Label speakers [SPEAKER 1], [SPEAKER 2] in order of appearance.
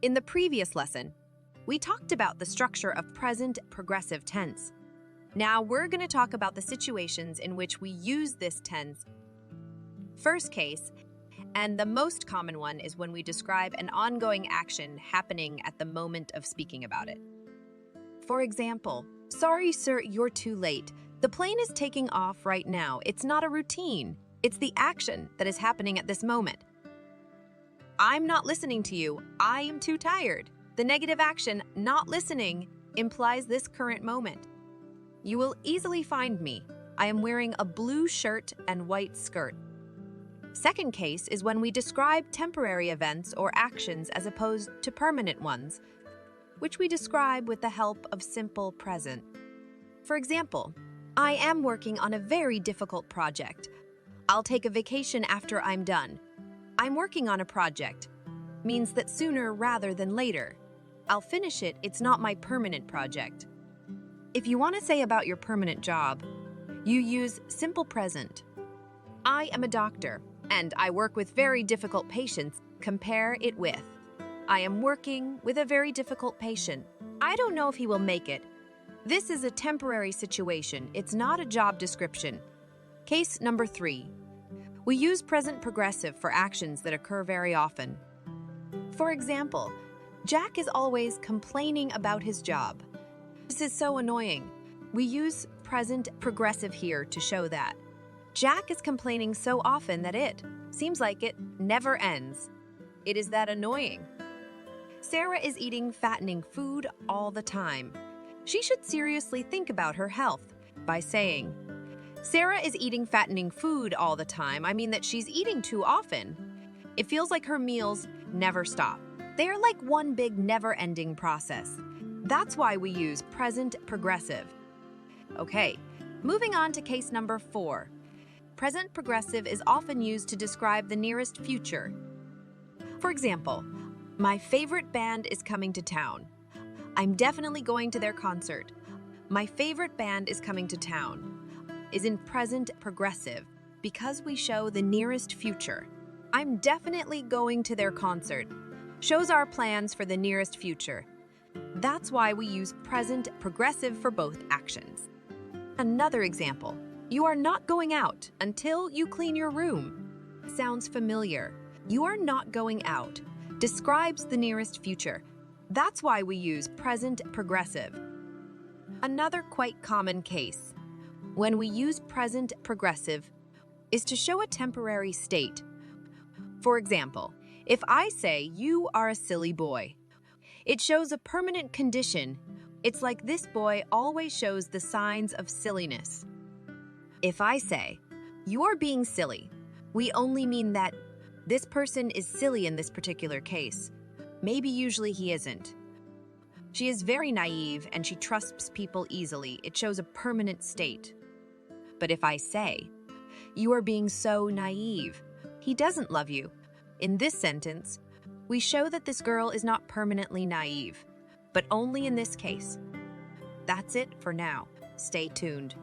[SPEAKER 1] In the previous lesson, we talked about the structure of present progressive tense. Now we're going to talk about the situations in which we use this tense. First case, and the most common one, is when we describe an ongoing action happening at the moment of speaking about it. For example, "Sorry, sir, you're too late. The plane is taking off right now. It's not a routine. It's the action that is happening at this moment." "I'm not listening to you. I am too tired." The negative action, not listening, implies this current moment. "You will easily find me. I am wearing a blue shirt and white skirt." Second case is when we describe temporary events or actions as opposed to permanent ones, which we describe with the help of simple present. For example, "I am working on a very difficult project. I'll take a vacation after I'm done." "I'm working on a project" means that sooner rather than later. "I'll finish it. It's not my permanent project." If you want to say about your permanent job, you use simple present. "I am a doctor, and I work with very difficult patients." Compare it with, "I am working with a very difficult patient. I don't know if he will make it." This is a temporary situation. It's not a job description. Case number 3. We use present progressive for actions that occur very often. For example, "Jack is always complaining about his job. This is so annoying." We use present progressive here to show that. Jack is complaining so often that it seems like it never ends. It is that annoying. Sarah is eating fattening food all the time. She should seriously think about her health. By saying, "Sarah is eating fattening food all the time," I mean that she's eating too often. It feels like her meals never stop. They are like one big never-ending process. That's why we use present progressive. Okay, moving on to case number 4. Present progressive is often used to describe the nearest future. For example, "My favorite band is coming to town. I'm definitely going to their concert." "My favorite band is coming to town" is in present progressive because we show the nearest future. "I'm definitely going to their concert" shows our plans for the nearest future. That's why we use present progressive for both actions. Another example, "You are not going out until you clean your room." Sounds familiar. "You are not going out" describes the nearest future. That's why we use present progressive. Another quite common case, when we use present progressive, is to show a temporary state. For example, if I say, "You are a silly boy," it shows a permanent condition. It's like this boy always shows the signs of silliness. If I say, "You are being silly," we only mean that this person is silly in this particular case. Maybe usually he isn't. "She is very naive and she trusts people easily." It shows a permanent state. But if I say, "You are being so naive," he doesn't love you. In this sentence, we show that this girl is not permanently naive, but only in this case. That's it for now. Stay tuned.